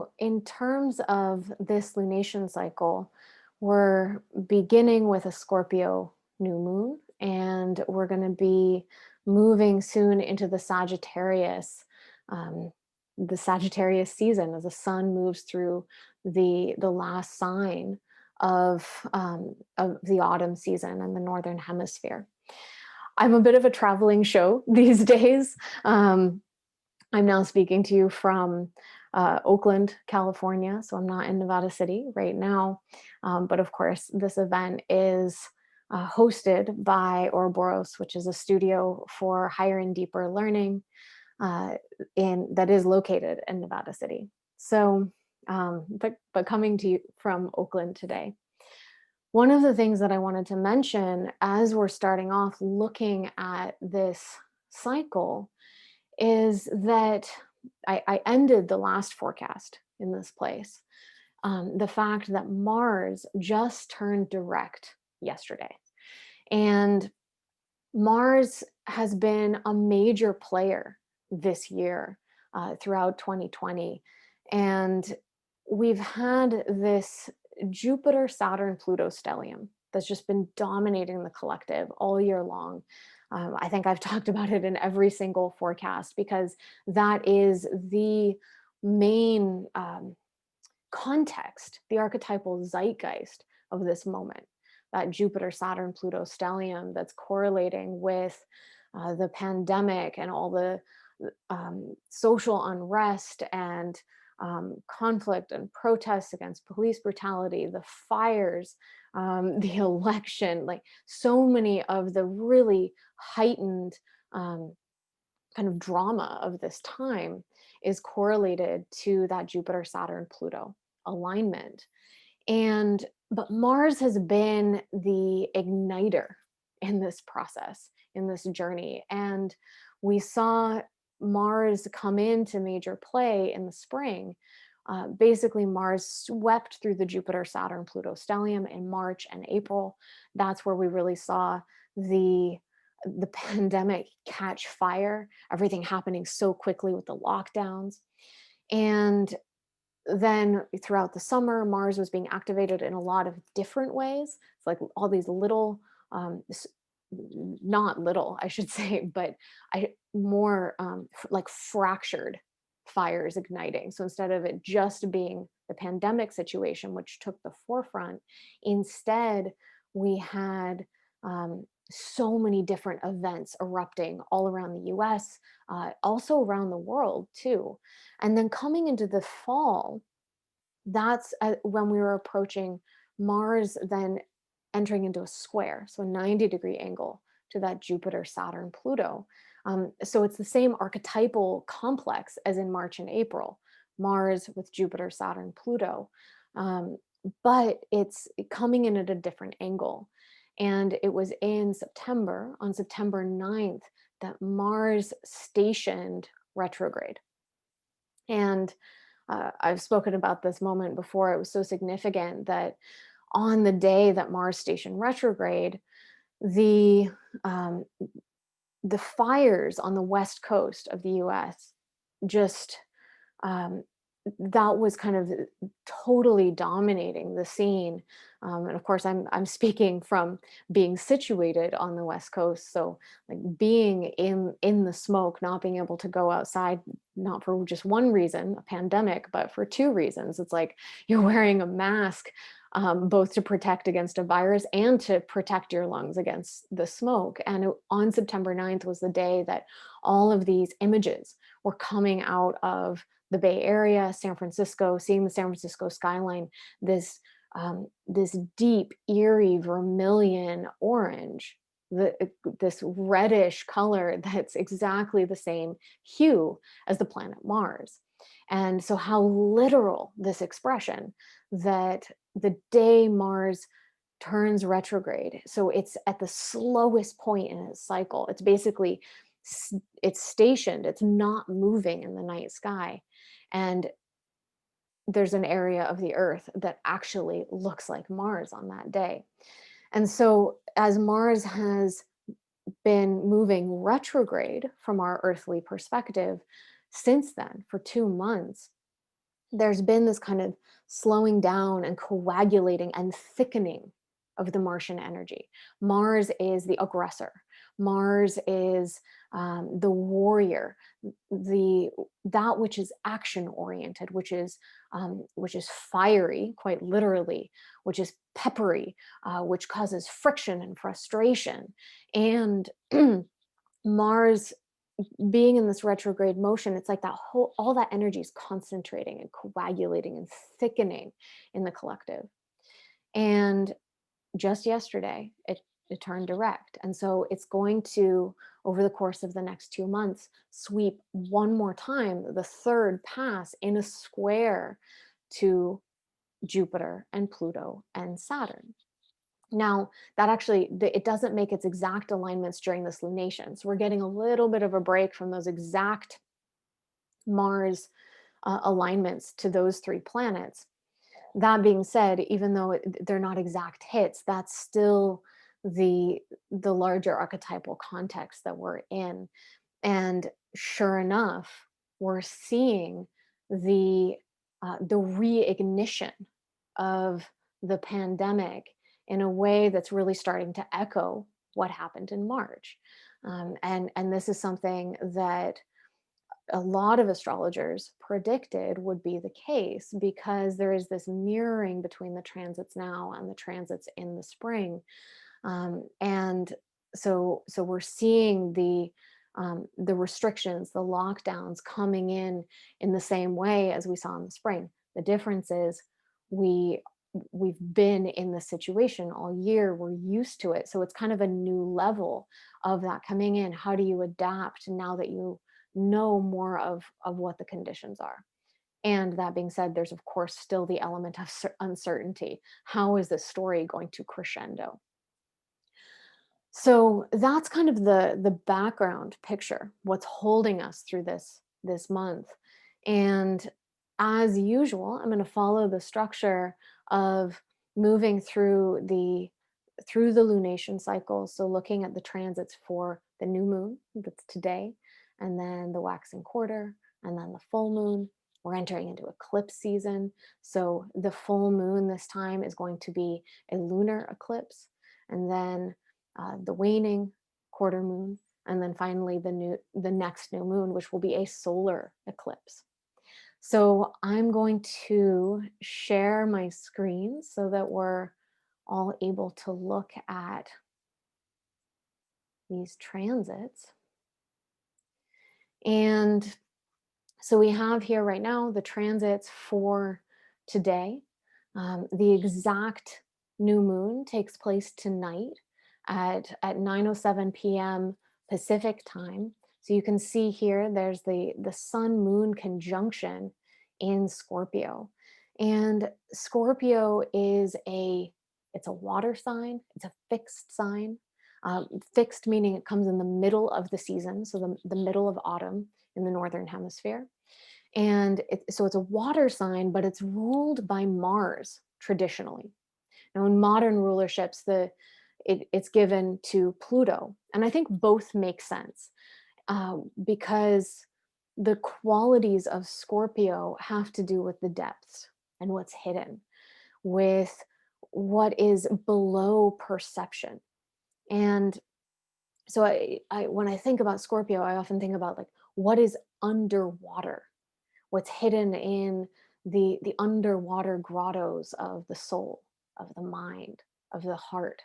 So in terms of this lunation cycle, we're beginning with a Scorpio new moon, and we're going to be moving soon into um, the Sagittarius season as the sun moves through the last sign of the autumn season in the northern hemisphere. I'm a bit of a traveling show these days. I'm now speaking to you from Oakland, California, so I'm not in Nevada City right now. But of course, this event is hosted by Ouroboros, which is a studio for higher and deeper learning that is located in Nevada City. So, but coming to you from Oakland today. One of the things that I wanted to mention as we're starting off looking at this cycle is that I ended the last forecast in this place. The fact that Mars just turned direct yesterday. And Mars has been a major player this year throughout 2020. And we've had this Jupiter, Saturn, Pluto stellium that's just been dominating the collective all year long. I think I've talked about it in every single forecast because that is the main context, the archetypal zeitgeist of this moment. That Jupiter, Saturn, Pluto stellium that's correlating with the pandemic and all the social unrest and conflict and protests against police brutality, the fires, the election, like so many of the really heightened kind of drama of this time is correlated to that Jupiter, Saturn, Pluto alignment. But Mars has been the igniter in this process, in this journey. And we saw Mars come into major play in the spring. Basically, Mars swept through the Jupiter, Saturn, Pluto stellium in March and April. That's where we really saw the pandemic catch fire, everything happening so quickly with the lockdowns. And then throughout the summer, Mars was being activated in a lot of different ways. It's like all these little, not little, I should say, but more like fractured fires igniting. So instead of it just being the pandemic situation, which took the forefront, instead we had so many different events erupting all around the US, also around the world too. And then coming into the fall, that's when we were approaching Mars, then entering into a square, so a 90-degree angle to that Jupiter, Saturn, Pluto. So it's the same archetypal complex as in March and April, Mars with Jupiter, Saturn, Pluto. But it's coming in at a different angle. And it was in September, on September 9th, that Mars stationed retrograde. And I've spoken about this moment before. It was so significant that on the day that Mars stationed retrograde, the fires on the west coast of the U.S. just that was kind of totally dominating the scene. And of course, I'm speaking from being situated on the West Coast. So like being in the smoke, not being able to go outside, not for just one reason, a pandemic, but for two reasons. It's like you're wearing a mask, both to protect against a virus and to protect your lungs against the smoke. And on September 9th was the day that all of these images were coming out of the Bay Area, San Francisco, seeing the San Francisco skyline, this deep, eerie vermilion orange, this reddish color that's exactly the same hue as the planet Mars. And so how literal this expression that the day Mars turns retrograde, so it's at the slowest point in its cycle, it's basically, it's stationed, it's not moving in the night sky. And there's an area of the Earth that actually looks like Mars on that day. And so as Mars has been moving retrograde from our earthly perspective since then for 2 months, there's been this kind of slowing down and coagulating and thickening of the Martian energy. Mars is the aggressor. Mars is the warrior, the that which is action oriented, which is fiery, quite literally, which is peppery, which causes friction and frustration. And Mars being in this retrograde motion, it's like that whole all that energy is concentrating and coagulating and thickening in the collective. And just yesterday, it turned direct. And so it's going to, over the course of the next 2 months, sweep one more time, the third pass in a square to Jupiter and Pluto and Saturn. Now, that actually, it doesn't make its exact alignments during this lunation. So we're getting a little bit of a break from those exact Mars alignments to those three planets. That being said, even though they're not exact hits, that's still the larger archetypal context that we're in. And sure enough, we're seeing the reignition of the pandemic in a way that's really starting to echo what happened in March. And this is something that a lot of astrologers predicted would be the case, because there is this mirroring between the transits now and the transits in the spring. And so we're seeing the restrictions, the lockdowns coming in the same way as we saw in the spring. The difference is we've been in the situation all year. We're used to it. So it's kind of a new level of that coming in. How do you adapt now that you know more of what the conditions are? And that being said, there's of course still the element of uncertainty. How is this story going to crescendo? So that's kind of the background picture, what's holding us through this month. And as usual, I'm going to follow the structure of moving through the lunation cycle. So looking at the transits for the new moon, that's today, and then the waxing quarter, and then the full moon. We're entering into eclipse season. So the full moon this time is going to be a lunar eclipse, and then the waning quarter moon, and then finally the next new moon, which will be a solar eclipse. So I'm going to share my screen so that we're all able to look at these transits. And so we have here right now the transits for today. The exact new moon takes place tonight at 9:07 p.m. Pacific time. So you can see here there's the sun moon conjunction in Scorpio. And Scorpio is it's a water sign, it's a fixed sign. Fixed meaning it comes in the middle of the season, so the middle of autumn in the northern hemisphere. And so it's a water sign, but it's ruled by Mars traditionally. Now, in modern rulerships, it's given to Pluto, and I think both make sense because the qualities of Scorpio have to do with the depths and what's hidden, with what is below perception. And so I when I think about Scorpio, I often think about like what is underwater, what's hidden in the underwater grottos of the soul, of the mind, of the heart.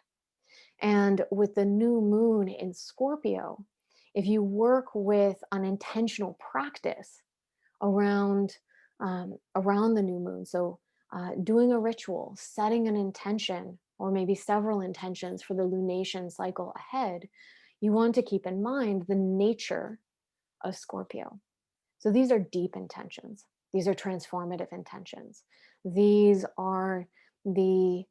And with the new moon in Scorpio, if you work with an intentional practice around around the new moon, so doing a ritual, setting an intention, or maybe several intentions for the lunation cycle ahead, you want to keep in mind the nature of Scorpio. So these are deep intentions. These are transformative intentions. These are the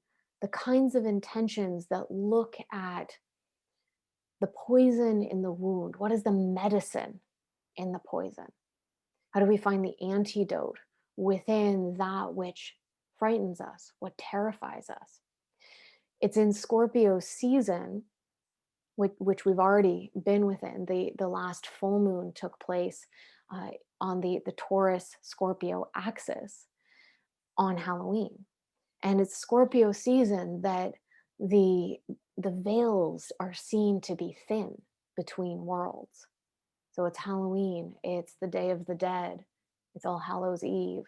kinds of intentions that look at the poison in the wound. What is the medicine in the poison? How do we find the antidote within that which frightens us, what terrifies us? It's in Scorpio season, which we've already been within. The last full moon took place on the Taurus Scorpio axis. on Halloween. And it's Scorpio season that the veils are seen to be thin between worlds. So it's Halloween, it's the Day of the Dead, it's All Hallows Eve.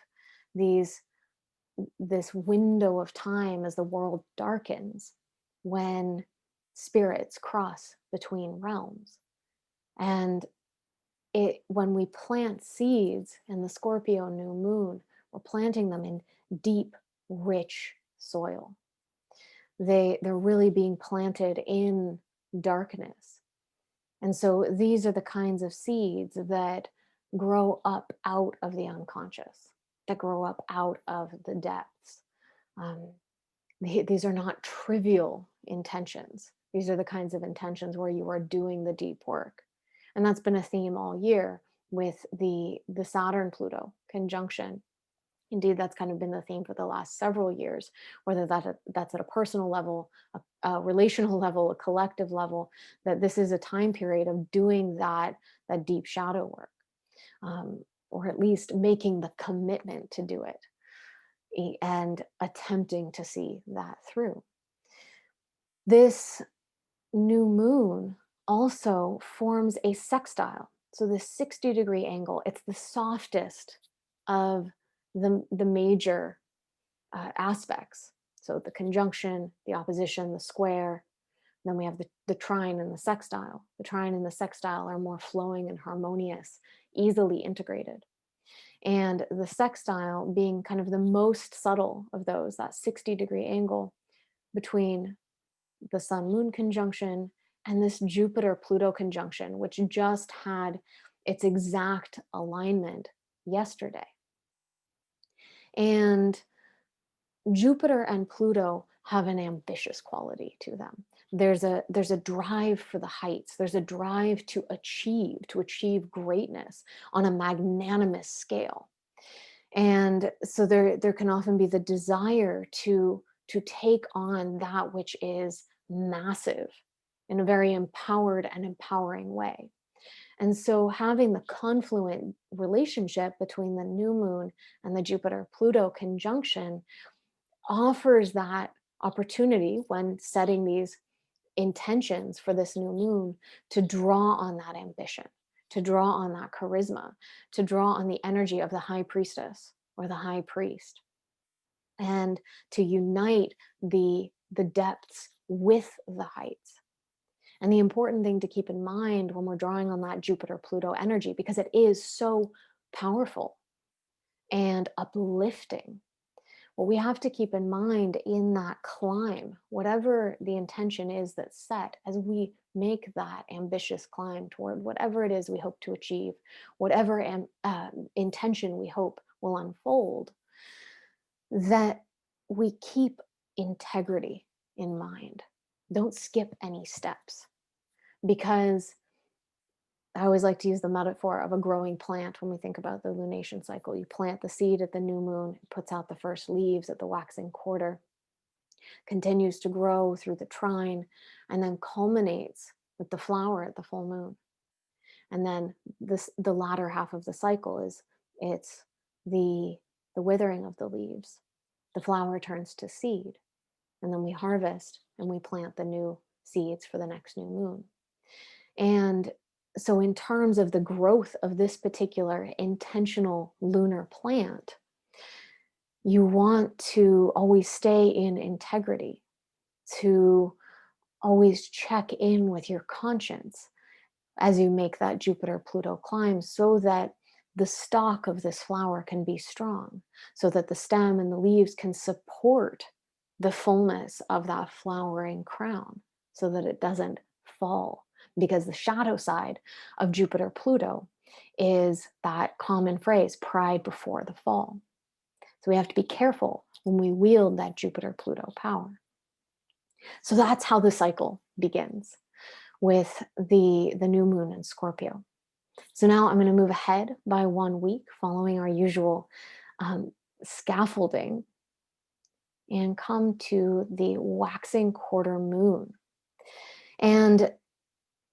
This window of time as the world darkens when spirits cross between realms. And when we plant seeds in the Scorpio new moon, we're planting them in deep, rich soil. They're really being planted in darkness. And so these are the kinds of seeds that grow up out of the unconscious, that grow up out of the depths. Um, these are not trivial intentions. These are the kinds of intentions where you are doing the deep work. And that's been a theme all year with the Saturn-Pluto conjunction. Indeed, that's kind of been the theme for the last several years, whether that's at a personal level, a relational level, a collective level, that this is a time period of doing that deep shadow work, or at least making the commitment to do it and attempting to see that through. This new moon also forms a sextile. So this 60-degree angle, it's the softest of the major aspects. So the conjunction, the opposition, the square. Then we have the trine and the sextile. The trine and the sextile are more flowing and harmonious, easily integrated. And the sextile being kind of the most subtle of those, that 60-degree angle between the sun-moon conjunction and this Jupiter-Pluto conjunction, which just had its exact alignment yesterday. And Jupiter and Pluto have an ambitious quality to them. There's a drive for the heights. There's a drive to achieve greatness on a magnanimous scale. And so there can often be the desire to take on that which is massive in a very empowered and empowering way. And so having the confluent relationship between the new moon and the Jupiter-Pluto conjunction offers that opportunity when setting these intentions for this new moon to draw on that ambition, to draw on that charisma, to draw on the energy of the high priestess or the high priest, and to unite the depths with the heights. And the important thing to keep in mind when we're drawing on that Jupiter-Pluto energy, because it is so powerful and uplifting, what we have to keep in mind in that climb, whatever the intention is that's set, as we make that ambitious climb toward whatever it is we hope to achieve, whatever intention we hope will unfold, that we keep integrity in mind. Don't skip any steps, because I always like to use the metaphor of a growing plant when we think about the lunation cycle. You plant the seed at the new moon, it puts out the first leaves at the waxing quarter, continues to grow through the trine, and then culminates with the flower at the full moon. And then the latter half of the cycle it's the withering of the leaves. The flower turns to seed, and then we harvest and we plant the new seeds for the next new moon. And so in terms of the growth of this particular intentional lunar plant, you want to always stay in integrity, to always check in with your conscience as you make that Jupiter-Pluto climb, so that the stalk of this flower can be strong, so that the stem and the leaves can support the fullness of that flowering crown, so that it doesn't fall. Because the shadow side of Jupiter-Pluto is that common phrase, pride before the fall. So we have to be careful when we wield that Jupiter-Pluto power. So that's how the cycle begins, with the new moon in Scorpio. So now I'm going to move ahead by 1 week, following our usual scaffolding, and come to the waxing quarter moon. And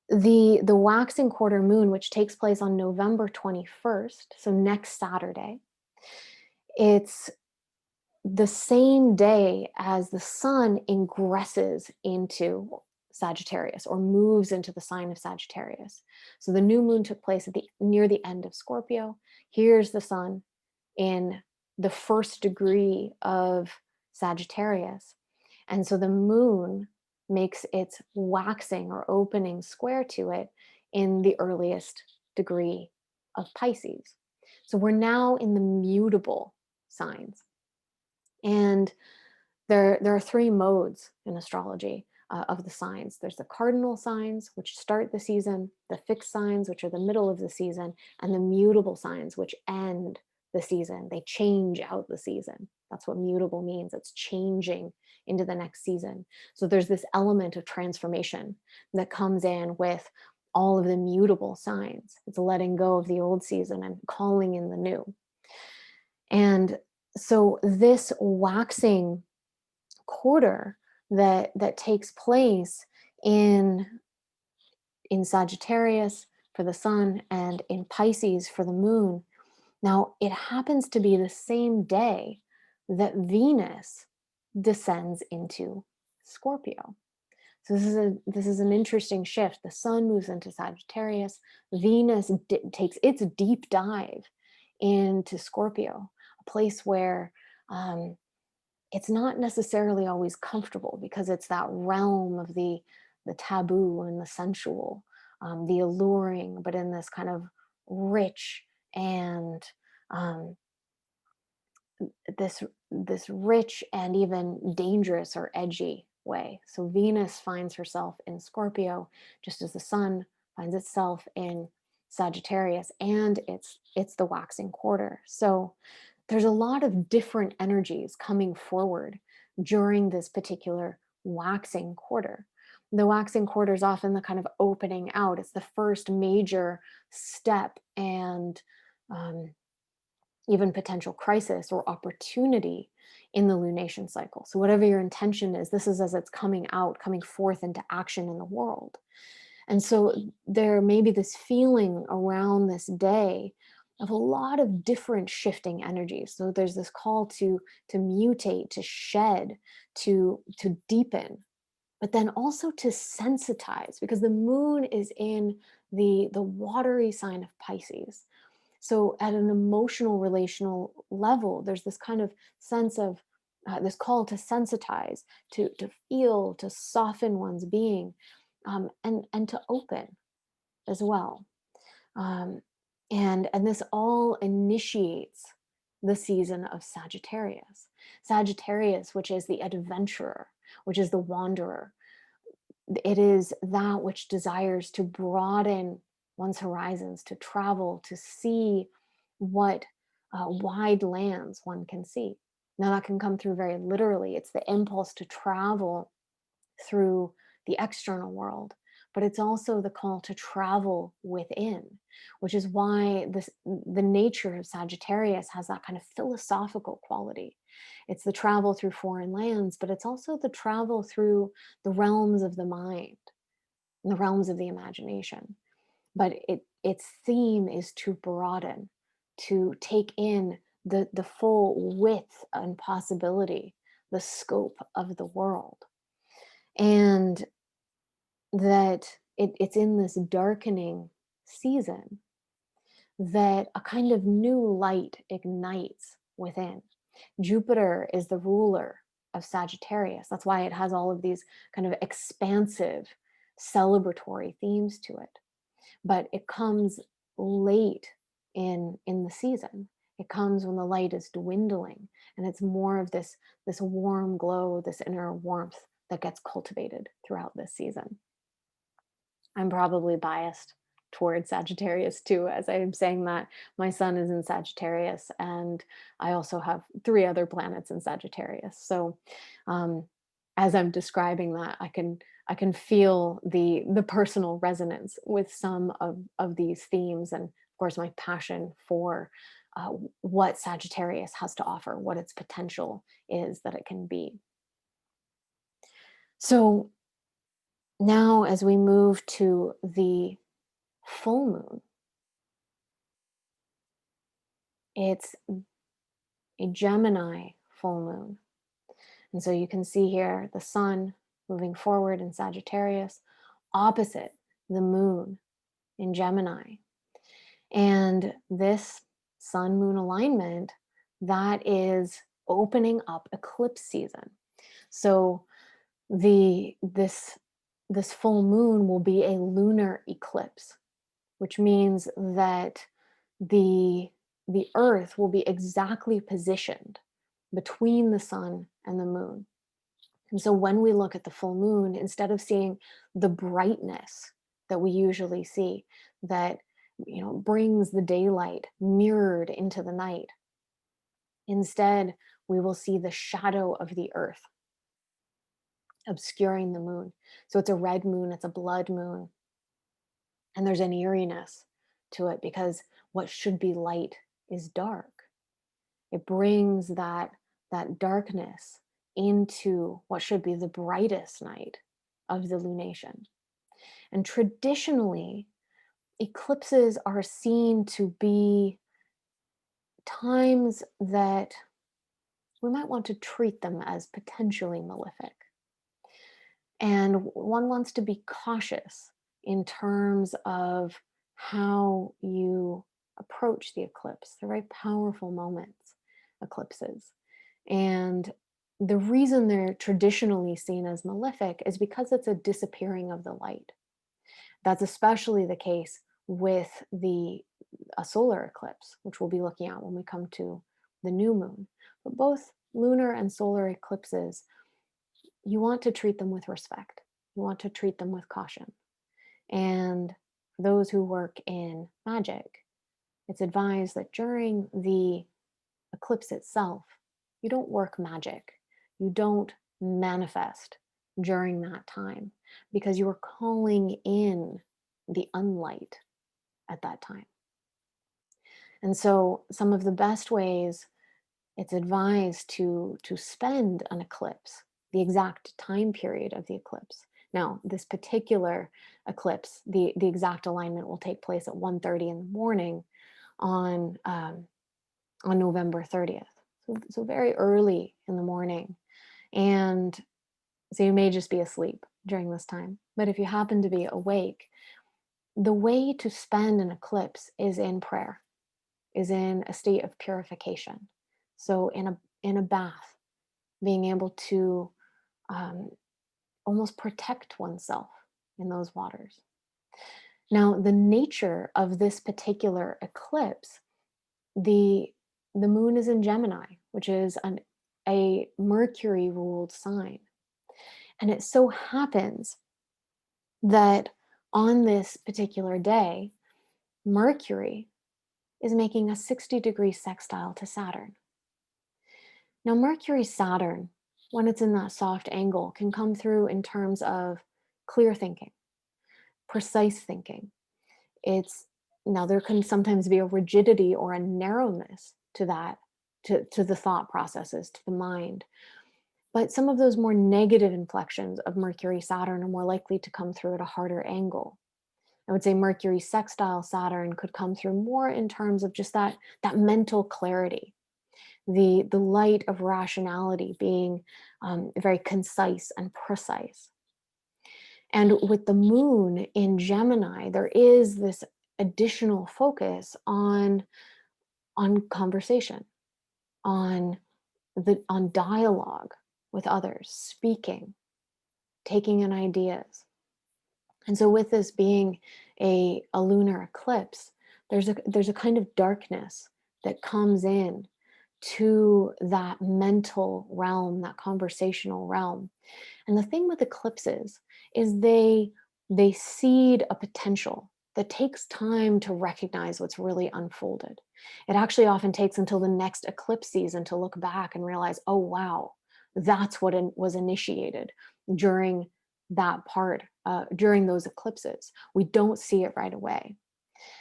the waxing quarter moon, which takes place on November 21st, so next Saturday, it's the same day as the sun ingresses into Sagittarius, or moves into the sign of Sagittarius. So the new moon took place near the end of Scorpio. Here's the sun in the first degree of Sagittarius. And so the moon makes its waxing or opening square to it in the earliest degree of Pisces. So we're now in the mutable signs. And there are three modes in astrology of the signs. There's the cardinal signs, which start the season, the fixed signs, which are the middle of the season, and the mutable signs, which end the season. They change out the season. That's what mutable means. It's changing into the next season. So there's this element of transformation that comes in with all of the mutable signs. It's letting go of the old season and calling in the new. And so this waxing quarter that takes place in Sagittarius for the sun and in Pisces for the moon. Now, it happens to be the same day that Venus descends into Scorpio. So this is an interesting shift. The sun moves into Sagittarius. Venus takes its deep dive into Scorpio, a place where it's not necessarily always comfortable, because it's that realm of the taboo and the sensual, the alluring, but in this kind of rich and this rich and even dangerous or edgy way. So Venus finds herself in Scorpio, just as the sun finds itself in Sagittarius, and it's the waxing quarter. So there's a lot of different energies coming forward during this particular waxing quarter. The waxing quarter is often the kind of opening out. It's the first major step and even potential crisis or opportunity in the lunation cycle. So whatever your intention is, this is as it's coming out, coming forth into action in the world. And so there may be this feeling around this day of a lot of different shifting energies. So there's this call to mutate, to shed, to deepen, but then also to sensitize, because the moon is in the watery sign of Pisces. So at an emotional, relational level, there's this kind of sense of this call to sensitize, to feel, to soften one's being, and to open as well. And this all initiates the season of Sagittarius. Sagittarius, which is the adventurer, which is the wanderer. It is that which desires to broaden one's horizons, to travel, to see what wide lands one can see. Now, that can come through very literally. It's the impulse to travel through the external world, but it's also the call to travel within, which is why the nature of Sagittarius has that kind of philosophical quality. It's the travel through foreign lands, but it's also the travel through the realms of the mind and the realms of the imagination. But its theme is to broaden, to take in the full width and possibility, the scope of the world. And that it's in this darkening season that a kind of new light ignites within. Jupiter is the ruler of Sagittarius. That's why it has all of these kind of expansive, celebratory themes to it. But it comes late in the season. It comes when the light is dwindling, and it's more of this warm glow, this inner warmth that gets cultivated throughout this season. I'm probably biased towards Sagittarius too. As I'm saying that, my sun is in Sagittarius, and I also have 3 other planets in Sagittarius. So as I'm describing that, I can feel the personal resonance with some of these themes, and of course my passion for what Sagittarius has to offer, what its potential is that it can be. So now, as we move to the full moon, it's a Gemini full moon. And so you can see here the sun moving forward in Sagittarius, opposite the moon in Gemini. And this sun moon alignment, that is opening up eclipse season. So this full moon will be a lunar eclipse, which means that the earth will be exactly positioned between the sun and the moon. And so when we look at the full moon, instead of seeing the brightness that we usually see, that brings the daylight mirrored into the night, instead we will see the shadow of the earth obscuring the moon. So it's a red moon, it's a blood moon, and there's an eeriness to it because what should be light is dark. It brings that darkness into what should be the brightest night of the lunation. And traditionally, eclipses are seen to be times that we might want to treat them as potentially malefic. And one wants to be cautious in terms of how you approach the eclipse. They're very powerful moments, eclipses. And the reason they're traditionally seen as malefic is because it's a disappearing of the light. That's especially the case with a solar eclipse, which we'll be looking at when we come to the new moon. But both lunar and solar eclipses, you want to treat them with respect. You want to treat them with caution. And for those who work in magic, it's advised that during the eclipse itself, you don't work magic. You don't manifest during that time because you are calling in the unlight at that time. And so some of the best ways it's advised to spend an eclipse, the exact time period of the eclipse. Now, this particular eclipse, the exact alignment will take place at 1:30 in the morning on November 30th. So very early in the morning. And so you may just be asleep during this time. But if you happen to be awake, the way to spend an eclipse is in prayer, is in a state of purification. So in a bath, being able to almost protect oneself in those waters. Now, the nature of this particular eclipse, the moon is in Gemini, which is a Mercury ruled sign. And it so happens that on this particular day, Mercury is making a 60-degree sextile to Saturn. Now, Mercury-Saturn, when it's in that soft angle, can come through in terms of clear thinking, precise thinking. Now there can sometimes be a rigidity or a narrowness to that, to the thought processes, to the mind. But some of those more negative inflections of Mercury-Saturn are more likely to come through at a harder angle. I would say Mercury sextile Saturn could come through more in terms of just that mental clarity, the light of rationality being very concise and precise. And with the moon in Gemini, there is this additional focus on conversation, on dialogue with others, speaking, taking in ideas. And so with this being a lunar eclipse, there's a kind of darkness that comes in to that mental realm, that conversational realm. And the thing with eclipses is they seed a potential that takes time to recognize what's really unfolded. It actually often takes until the next eclipse season to look back and realize, oh wow, that's what was initiated during that part, during those eclipses. We don't see it right away.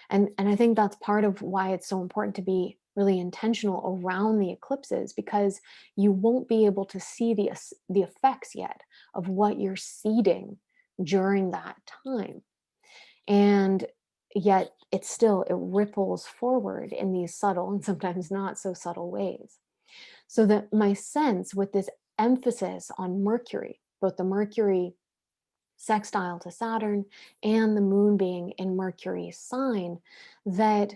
And I think that's part of why it's so important to be really intentional around the eclipses, because you won't be able to see the effects yet of what you're seeding during that time. And yet it ripples forward in these subtle and sometimes not so subtle ways. So that my sense with this emphasis on Mercury, both the Mercury sextile to Saturn and the moon being in Mercury's sign, that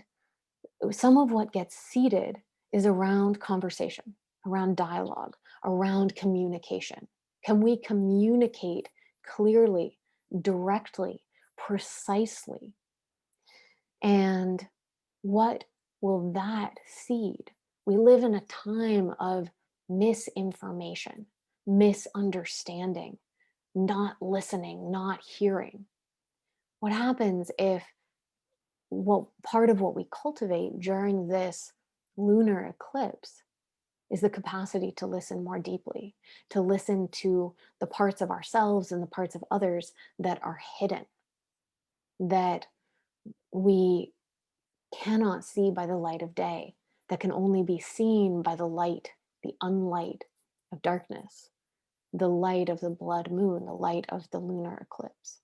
some of what gets seeded is around conversation, around dialogue, around communication. Can we communicate clearly, directly, precisely? And what will that seed? We live in a time of misinformation, misunderstanding, not listening, not hearing. What happens if part of what we cultivate during this lunar eclipse is the capacity to listen more deeply, to listen to the parts of ourselves and the parts of others that are hidden, that we cannot see by the light of day, that can only be seen by the light, the unlight of darkness, the light of the blood moon, the light of the lunar eclipse.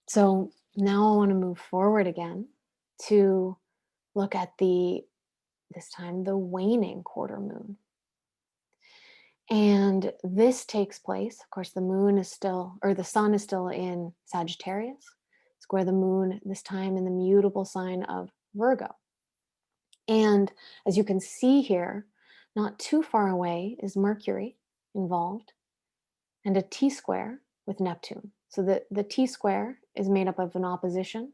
So now I want to move forward again to look at this time, the waning quarter moon. And this takes place, of course, the moon is still, or the sun is still in Sagittarius, square the moon, this time in the mutable sign of Virgo. And as you can see here, not too far away is Mercury involved and a T square with Neptune. So the T square is made up of an opposition.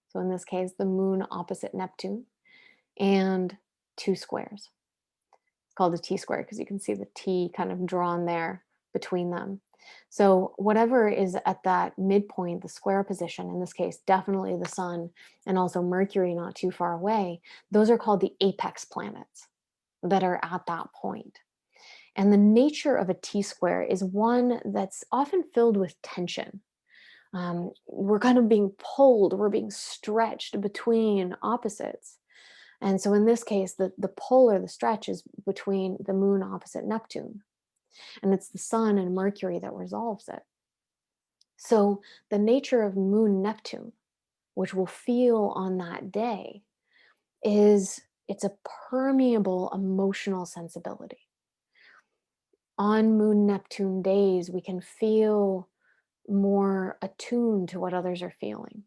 So in this case, the moon opposite Neptune and two squares. It's called a T square because you can see the T kind of drawn there between them. So whatever is at that midpoint, the square position, in this case, definitely the sun and also Mercury not too far away, those are called the apex planets that are at that point. And the nature of a T square is one that's often filled with tension. We're kind of being pulled, we're being stretched between opposites. And so in this case, the pull or the stretch is between the moon opposite Neptune. And it's the sun and Mercury that resolves it. So the nature of moon Neptune, which we'll feel on that day, is it's a permeable emotional sensibility. On moon Neptune days, we can feel more attuned to what others are feeling.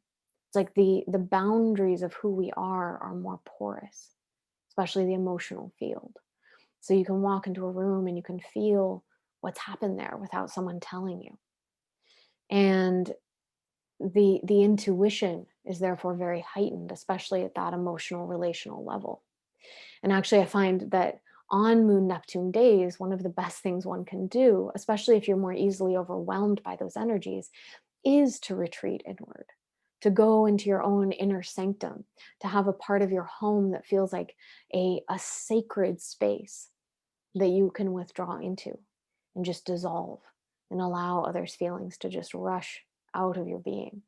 It's like the boundaries of who we are more porous, especially the emotional field. So you can walk into a room and you can feel what's happened there without someone telling you. And the intuition is therefore very heightened, especially at that emotional relational level. And actually, I find that on moon Neptune days, one of the best things one can do, especially if you're more easily overwhelmed by those energies, is to retreat inward, to go into your own inner sanctum, to have a part of your home that feels like a sacred space that you can withdraw into and just dissolve and allow others' feelings to just rush out of your being.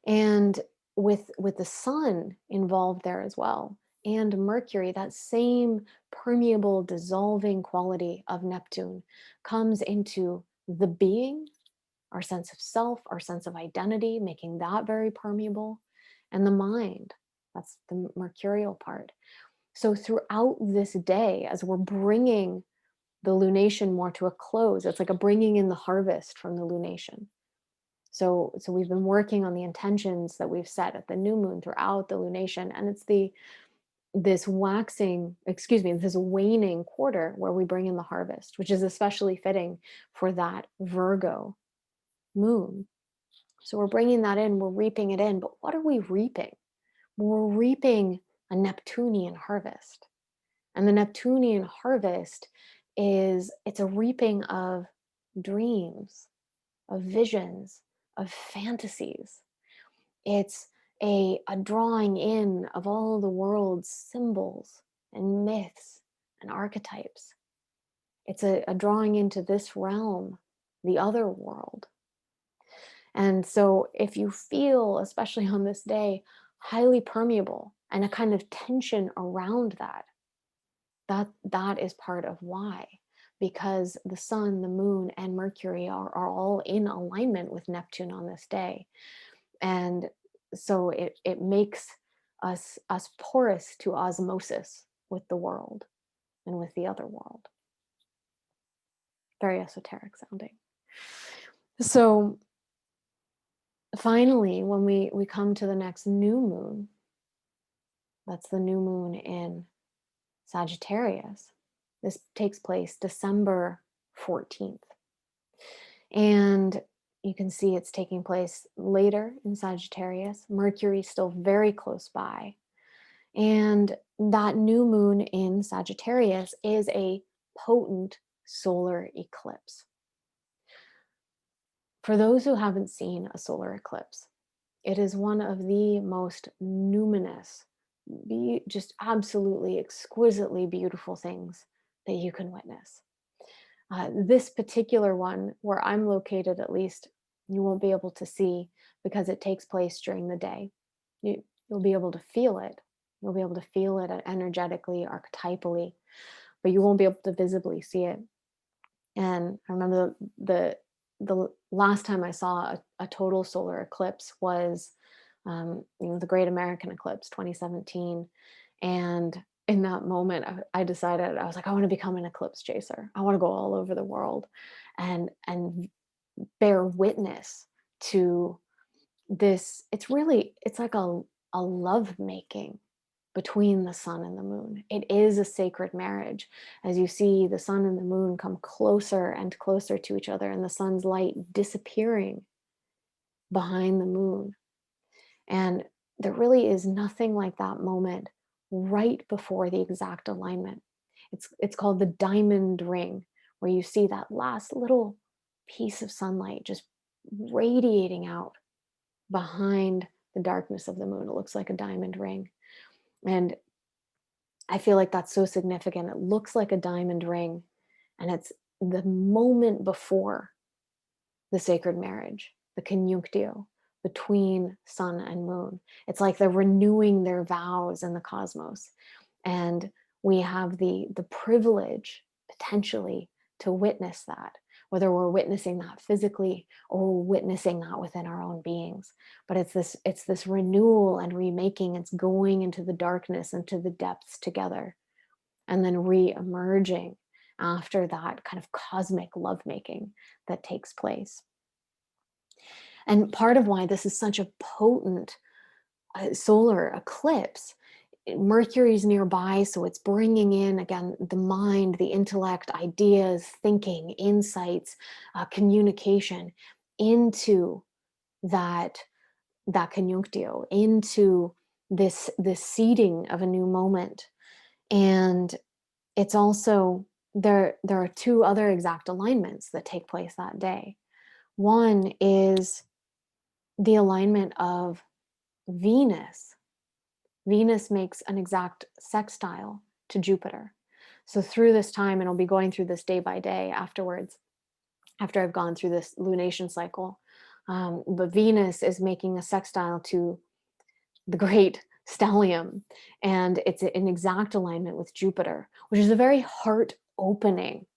And with the sun involved there as well, and Mercury, that same permeable, dissolving quality of Neptune comes into the being, our sense of self, our sense of identity, making that very permeable, and the mind. That's the mercurial part. So throughout this day, as we're bringing the lunation more to a close, it's like a bringing in the harvest from the lunation. So we've been working on the intentions that we've set at the new moon throughout the lunation, and it's this waning quarter where we bring in the harvest, which is especially fitting for that Virgo moon. So we're bringing that in, we're reaping it in, but what are we reaping? We're reaping a Neptunian harvest. And the Neptunian harvest it's a reaping of dreams, of visions, of fantasies. It's a drawing in of all the world's symbols and myths and archetypes. It's a drawing into this realm, the other world. And so if you feel, especially on this day, highly permeable and a kind of tension around that is part of why. Because the sun, the moon, and Mercury are all in alignment with Neptune on this day. And so it makes us porous to osmosis with the world and with the other world. Very esoteric sounding. So finally, when we come to the next new moon, that's the new moon in Sagittarius. This takes place December 14th. And you can see it's taking place later in Sagittarius. Mercury still very close by. And that new moon in Sagittarius is a potent solar eclipse. For those who haven't seen a solar eclipse, it is one of the most numinous, just absolutely exquisitely beautiful things that you can witness. This particular one, where I'm located at least, you won't be able to see because it takes place during the day. You'll be able to feel it. You'll be able to feel it energetically, archetypally, but you won't be able to visibly see it. And I remember the last time I saw a total solar eclipse was the Great American Eclipse 2017. And in that moment, I decided, I was like, I want to become an eclipse chaser. I want to go all over the world and bear witness to this. It's like a love making between the sun and the moon. It is a sacred marriage. As you see the sun and the moon come closer and closer to each other, and the sun's light disappearing behind the moon. And there really is nothing like that moment right before the exact alignment. It's called the diamond ring, where you see that last little piece of sunlight just radiating out behind the darkness of the moon. It looks like a diamond ring. And I feel like that's so significant. It looks like a diamond ring, and it's the moment before the sacred marriage, the conjunctio between sun and moon. It's like they're renewing their vows in the cosmos. And we have the privilege potentially to witness that, whether we're witnessing that physically or we're witnessing that within our own beings. But it's this renewal and remaking. It's going into the darkness, into the depths together, and then re-emerging after that kind of cosmic lovemaking that takes place. And part of why this is such a potent solar eclipse, Mercury's nearby, so it's bringing in, again, the mind, the intellect, ideas, thinking, insights, communication into that conjunctio, into this seeding of a new moment. And it's also, there are two other exact alignments that take place that day. One is the alignment of Venus. Venus makes an exact sextile to Jupiter. So through this time, and I'll be going through this day by day afterwards, after I've gone through this lunation cycle, but Venus is making a sextile to the great stellium, and it's in exact alignment with Jupiter, which is a very heart-opening,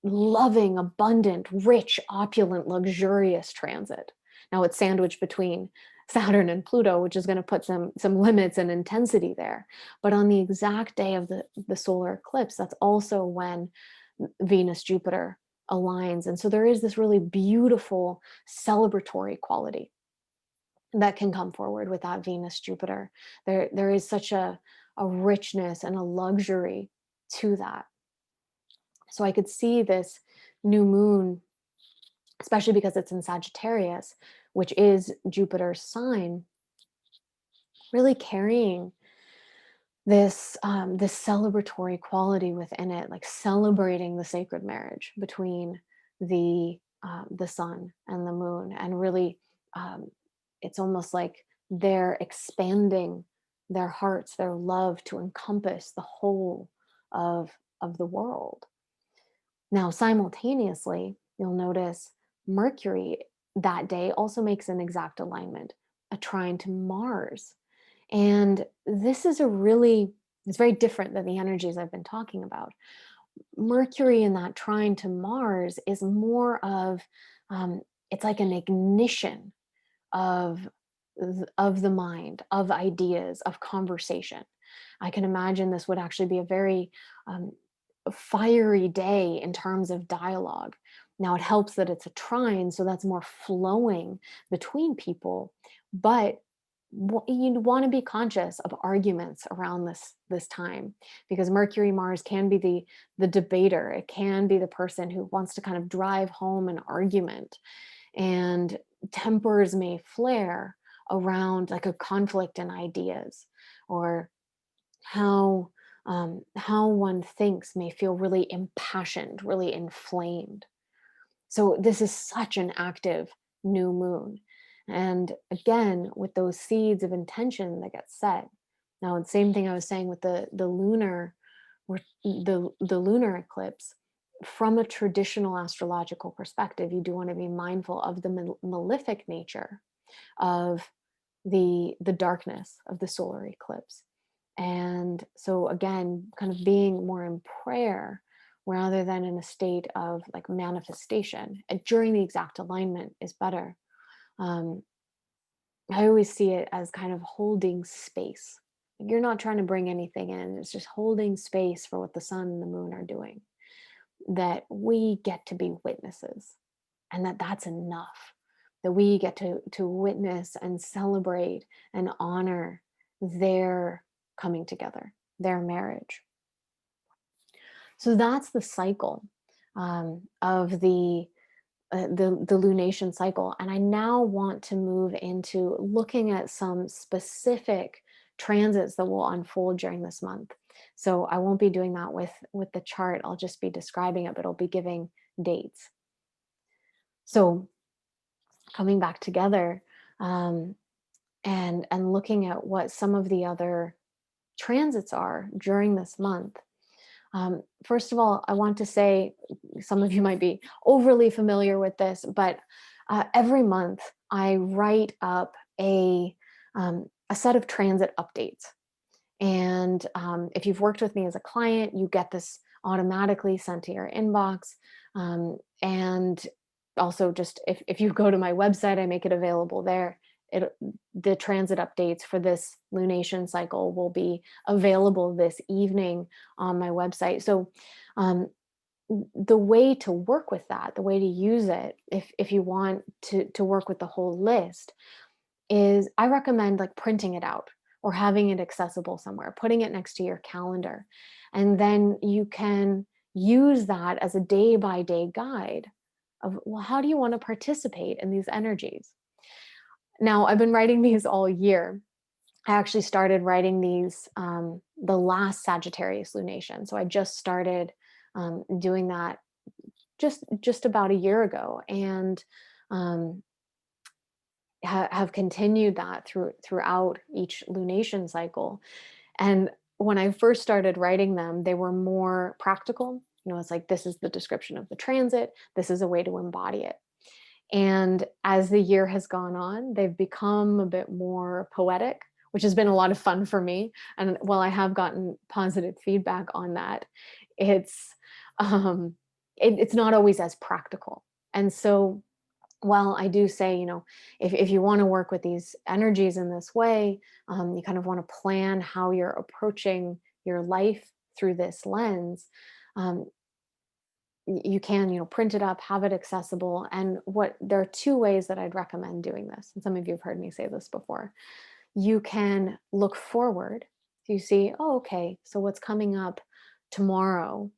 loving, abundant, rich, opulent, luxurious transit. Now it's sandwiched between Saturn and Pluto, which is going to put some limits and intensity there. But on the exact day of the solar eclipse, that's also when Venus-Jupiter aligns. And so there is this really beautiful celebratory quality that can come forward with that Venus-Jupiter. There is such a richness and a luxury to that. So I could see this new moon, especially because it's in Sagittarius, which is Jupiter's sign, really carrying this celebratory quality within it, like celebrating the sacred marriage between the sun and the moon. And really, it's almost like they're expanding their hearts, their love, to encompass the whole of the world. Now, simultaneously, you'll notice Mercury that day also makes an exact alignment, a trine to Mars. And this is it's very different than the energies I've been talking about. Mercury in that trine to Mars is more of, it's like an ignition of of the mind, of ideas, of conversation. I can imagine this would actually be a very um, fiery day in terms of dialogue. Now, it helps that it's a trine, so that's more flowing between people, but you want to be conscious of arguments around this time, because Mercury Mars can be the debater. It can be the person who wants to kind of drive home an argument, and tempers may flare around like a conflict in ideas, or how one thinks may feel really impassioned, really inflamed. So this is such an active new moon. And again, with those seeds of intention that get set. Now, the same thing I was saying with the lunar, the lunar eclipse. From a traditional astrological perspective, you do want to be mindful of the malefic nature of the darkness of the solar eclipse. And so again, kind of being more in prayer rather than in a state of like manifestation, and during the exact alignment is better. um, I always see it as kind of holding space. Like, you're not trying to bring anything in, it's just holding space for what the sun and the moon are doing, that we get to be witnesses, and that's enough, that we get to witness and celebrate and honor their coming together, their marriage. So that's the cycle of the lunation cycle. And I now want to move into looking at some specific transits that will unfold during this month. So I won't be doing that with the chart. I'll just be describing it, but I'll be giving dates. So coming back together, um, and looking at what some of the other transits are during this month. First of all, I want to say, some of you might be overly familiar with this, but every month I write up a set of transit updates. And if you've worked with me as a client, you get this automatically sent to your inbox. And also, just if you go to my website, I make it available there. The transit updates for this lunation cycle will be available this evening on my website. So the way to work with that, the way to use it, if you want to work with the whole list, is I recommend like printing it out or having it accessible somewhere, putting it next to your calendar. And then you can use that as a day by day guide of, well, how do you want to participate in these energies? Now, I've been writing these all year. I actually started writing these the last Sagittarius lunation. So I just started doing that just about a year ago, and um, have continued that throughout each lunation cycle. And when I first started writing them, they were more practical. It's like, this is the description of the transit. This is a way to embody it. And as the year has gone on, they've become a bit more poetic, which has been a lot of fun for me. And while I have gotten positive feedback on that, it's it's not always as practical. And so while I do say, if you want to work with these energies in this way, you kind of want to plan how you're approaching your life through this lens. Um, you can, print it up, have it accessible. And there are two ways that I'd recommend doing this. And some of you have heard me say this before. You can look forward. So you see, oh, okay, so what's coming up tomorrow?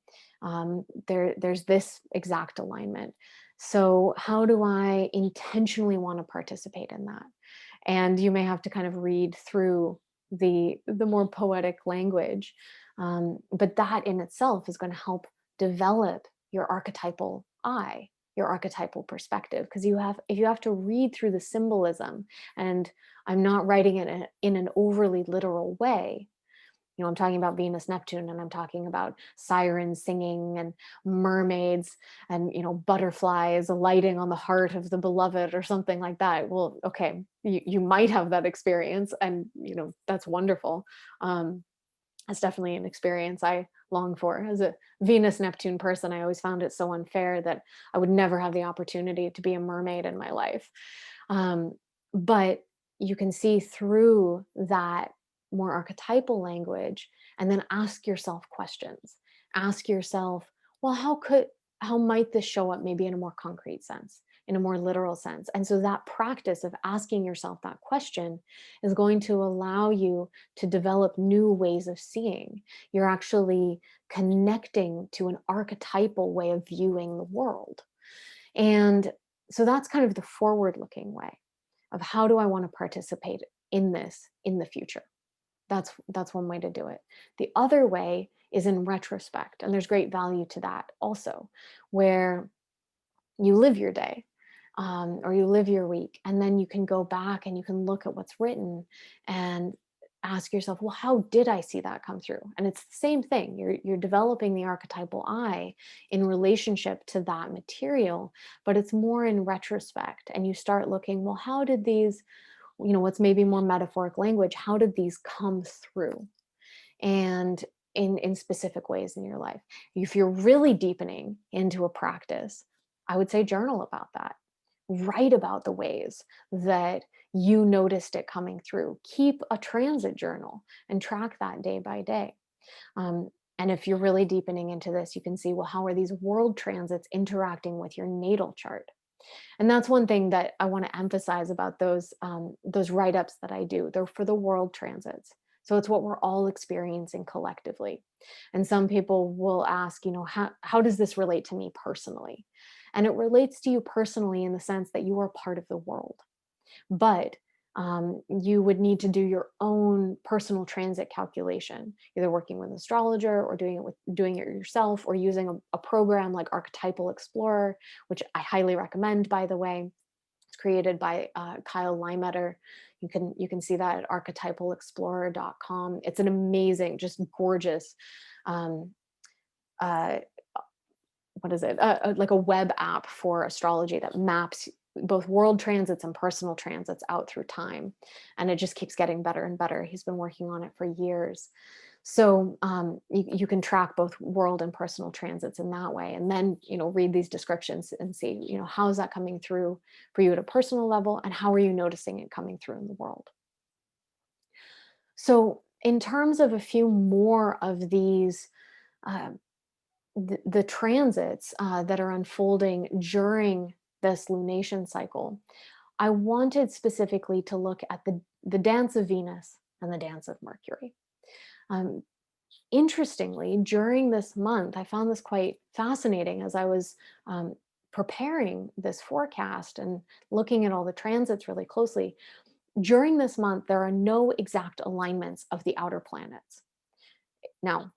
There's this exact alignment. So how do I intentionally want to participate in that? And you may have to kind of read through the more poetic language, but that in itself is going to help develop your archetypal eye, your archetypal perspective, because if you have to read through the symbolism, and I'm not writing it in an overly literal way. I'm talking about Venus, Neptune, and I'm talking about sirens singing and mermaids and, butterflies alighting on the heart of the beloved or something like that. Well, okay, you might have that experience, and, that's wonderful. It's definitely an experience I long for. As a Venus Neptune person, I always found it so unfair that I would never have the opportunity to be a mermaid in my life. But you can see through that more archetypal language and then ask yourself questions. Ask yourself, well, how might this show up maybe in a more concrete sense, in a more literal sense? And so that practice of asking yourself that question is going to allow you to develop new ways of seeing. You're actually connecting to an archetypal way of viewing the world. And so that's kind of the forward looking way of how do I want to participate in this in the future. That's one way to do it. The other way is in retrospect, and there's great value to that also, where you live your day, or you live your week, and then you can go back and you can look at what's written and ask yourself, well, how did I see that come through? And it's the same thing. You're developing the archetypal eye in relationship to that material, but it's more in retrospect. And you start looking, well, how did these, what's maybe more metaphoric language, how did these come through? And in specific ways in your life. If you're really deepening into a practice, I would say journal about that. Write about the ways that you noticed it coming through. Keep a transit journal and track that day by day. And if you're really deepening into this, you can see, well, how are these world transits interacting with your natal chart? And that's one thing that I want to emphasize about those write-ups that I do. They're for the world transits. So it's what we're all experiencing collectively. And some people will ask, how does this relate to me personally? And it relates to you personally in the sense that you are part of the world. But you would need to do your own personal transit calculation, either working with an astrologer or doing it yourself, or using a program like Archetypal Explorer, which I highly recommend, by the way. It's created by Kyle Limetter. You can see that at archetypalexplorer.com. It's an amazing, just gorgeous, um, uh, what is it? Like a web app for astrology that maps both world transits and personal transits out through time. And it just keeps getting better and better. He's been working on it for years. So you can track both world and personal transits in that way. And then, read these descriptions and see, how is that coming through for you at a personal level, and how are you noticing it coming through in the world? So in terms of a few more of these, uh, the transits that are unfolding during this lunation cycle, I wanted specifically to look at the dance of Venus and the dance of Mercury. Um, Interestingly, during this month, I found this quite fascinating as I was preparing this forecast and looking at all the transits really closely. During this month, there are no exact alignments of the outer planets. Now,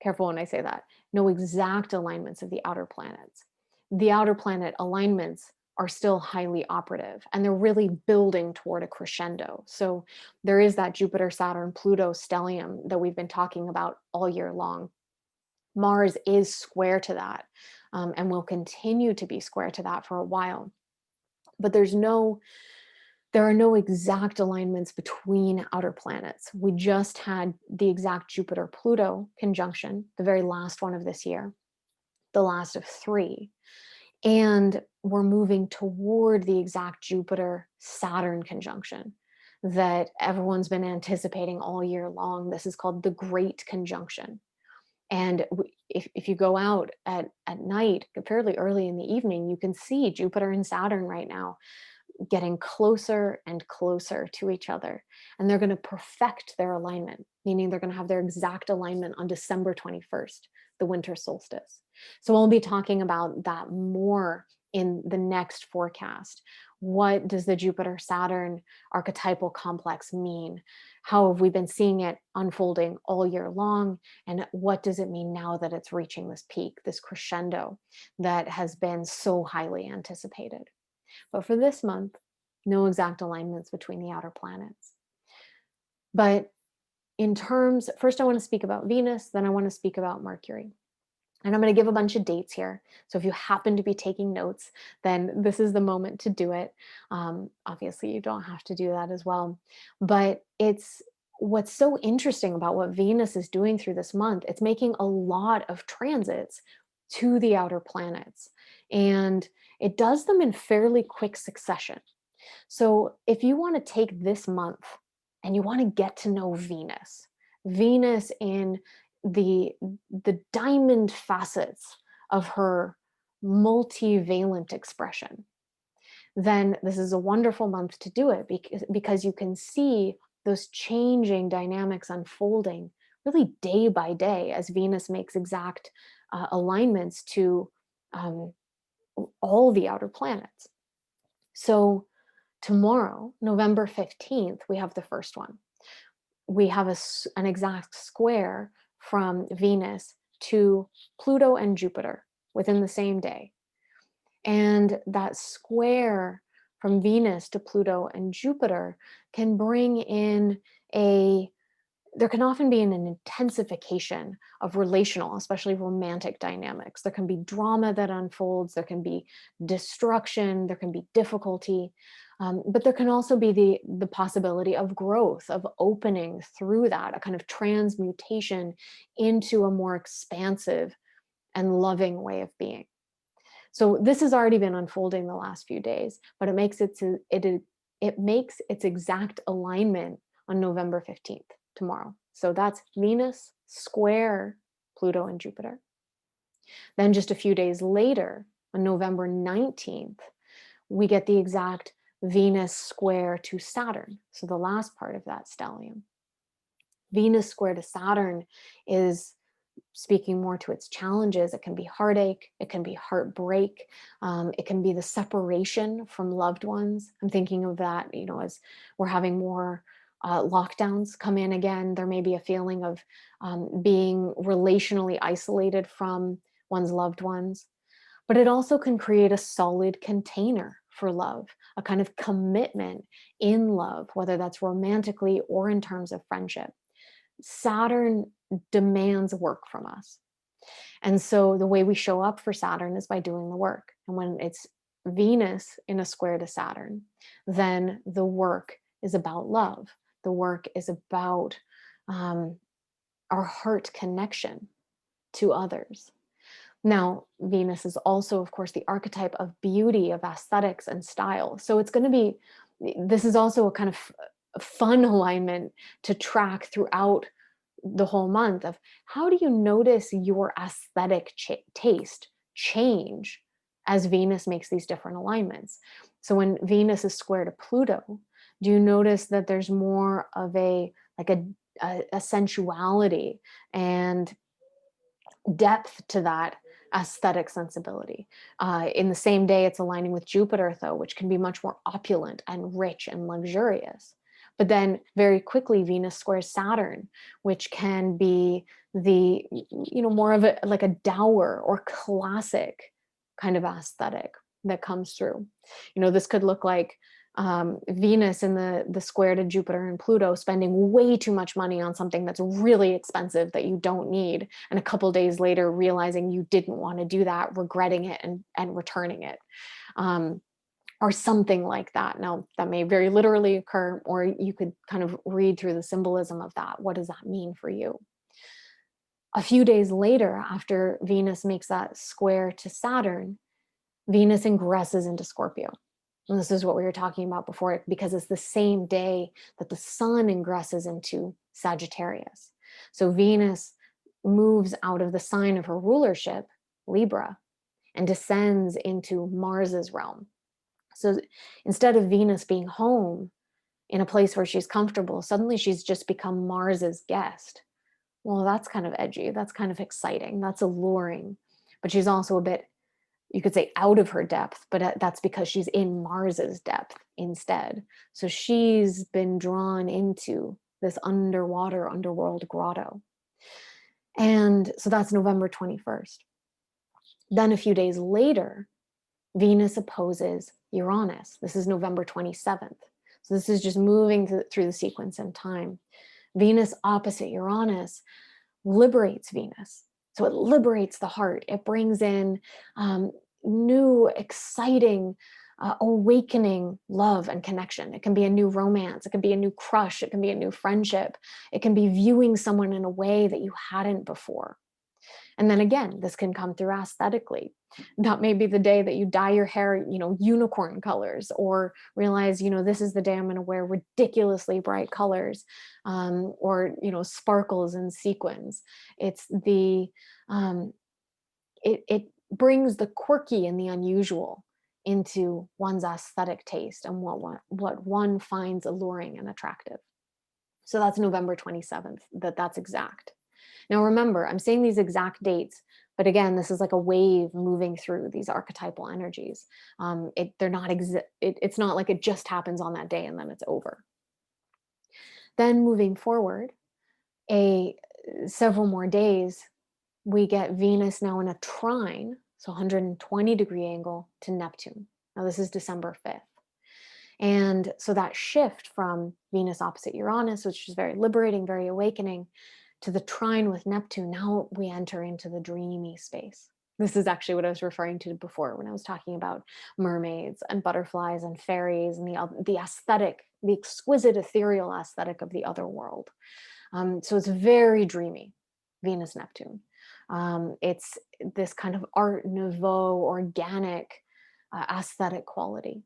careful when I say that. No exact alignments of the outer planets. The outer planet alignments are still highly operative, and they're really building toward a crescendo. So there is that Jupiter, Saturn, Pluto stellium that we've been talking about all year long. Mars is square to that, and will continue to be square to that for a while. But there are no exact alignments between outer planets. We just had the exact Jupiter-Pluto conjunction, the very last one of this year, the last of 3. And we're moving toward the exact Jupiter-Saturn conjunction that everyone's been anticipating all year long. This is called the Great Conjunction. And if you go out at night, fairly early in the evening, you can see Jupiter and Saturn right now getting closer and closer to each other. And they're going to perfect their alignment, meaning they're going to have their exact alignment on December 21st, the winter solstice. So I'll be talking about that more in the next forecast. What does the Jupiter-Saturn archetypal complex mean? How have we been seeing it unfolding all year long? And what does it mean now that it's reaching this peak, this crescendo that has been so highly anticipated? But for this month, no exact alignments between the outer planets. But first I want to speak about Venus, then I want to speak about Mercury. And I'm going to give a bunch of dates here. So if you happen to be taking notes, then this is the moment to do it. Obviously, you don't have to do that as well. But what's so interesting about what Venus is doing through this month. It's making a lot of transits to the outer planets. And it does them in fairly quick succession. So if you want to take this month and you want to get to know Venus, Venus in the diamond facets of her multivalent expression, then this is a wonderful month to do it, because you can see those changing dynamics unfolding really day by day as Venus makes exact alignments to um, all the outer planets. So tomorrow, November 15th, we have the first one. We have an exact square from Venus to Pluto and Jupiter within the same day. And that square from Venus to Pluto and Jupiter can bring in there can often be an intensification of relational, especially romantic dynamics. There can be drama that unfolds, there can be destruction, there can be difficulty, but there can also be the possibility of growth, of opening through that, a kind of transmutation into a more expansive and loving way of being. So this has already been unfolding the last few days, but it makes its exact alignment on November 15th, tomorrow. So that's Venus square Pluto and Jupiter. Then just a few days later, on November 19th, we get the exact Venus square to Saturn. So the last part of that stellium. Venus square to Saturn is speaking more to its challenges. It can be heartache, it can be heartbreak, it can be the separation from loved ones. I'm thinking of that, as we're having more lockdowns come in again. There may be a feeling of being relationally isolated from one's loved ones, but it also can create a solid container for love, a kind of commitment in love, whether that's romantically or in terms of friendship. Saturn demands work from us. And so the way we show up for Saturn is by doing the work. And when it's Venus in a square to Saturn, then the work is about love. The work is about our heart connection to others. Now, Venus is also, of course, the archetype of beauty, of aesthetics and style. So this is also a kind of fun alignment to track throughout the whole month of how do you notice your aesthetic taste change as Venus makes these different alignments. So when Venus is square to Pluto, do you notice that there's more of a sensuality and depth to that aesthetic sensibility? In the same day, it's aligning with Jupiter, though, which can be much more opulent and rich and luxurious. But then very quickly, Venus squares Saturn, which can be more of a dour or classic kind of aesthetic that comes through. This could look like Venus in the square to Jupiter and Pluto spending way too much money on something that's really expensive that you don't need, and a couple days later realizing you didn't want to do that, regretting it and returning it, or something like that. Now, that may very literally occur, or you could kind of read through the symbolism of that. What does that mean for you? A few days later, after Venus makes that square to Saturn, Venus ingresses into Scorpio. And this is what we were talking about before, because it's the same day that the sun ingresses into Sagittarius. So Venus moves out of the sign of her rulership, Libra, and descends into Mars's realm. So instead of Venus being home in a place where she's comfortable, suddenly she's just become Mars's guest. Well, that's kind of edgy. That's kind of exciting. That's alluring. But she's also a bit, you could say, out of her depth, but that's because she's in Mars's depth instead. So she's been drawn into this underworld grotto. And so that's November 21st. Then a few days later, Venus opposes Uranus. This is November 27th. So this is just moving through the sequence in time. Venus opposite Uranus liberates Venus. So it liberates the heart. It brings in new, exciting, awakening love and connection. It can be a new romance. It can be a new crush. It can be a new friendship. It can be viewing someone in a way that you hadn't before. And then again, this can come through aesthetically. That may be the day that you dye your hair, unicorn colors, or realize, this is the day I'm going to wear ridiculously bright colors, or, sparkles and sequins. It's um, it brings the quirky and the unusual into one's aesthetic taste and what one finds alluring and attractive. So that's November 27th, that's exact. Now remember, I'm saying these exact dates, but again, this is like a wave moving through these archetypal energies. It's not like it just happens on that day and then it's over. Then moving forward, several more days, we get Venus now in a trine, so 120-degree angle to Neptune. Now this is December 5th. And so that shift from Venus opposite Uranus, which is very liberating, very awakening, to the trine with Neptune, now we enter into the dreamy space. This is actually what I was referring to before when I was talking about mermaids and butterflies and fairies and the aesthetic, the exquisite ethereal aesthetic of the other world. So it's very dreamy, Venus Neptune. It's this kind of Art Nouveau, organic, aesthetic quality.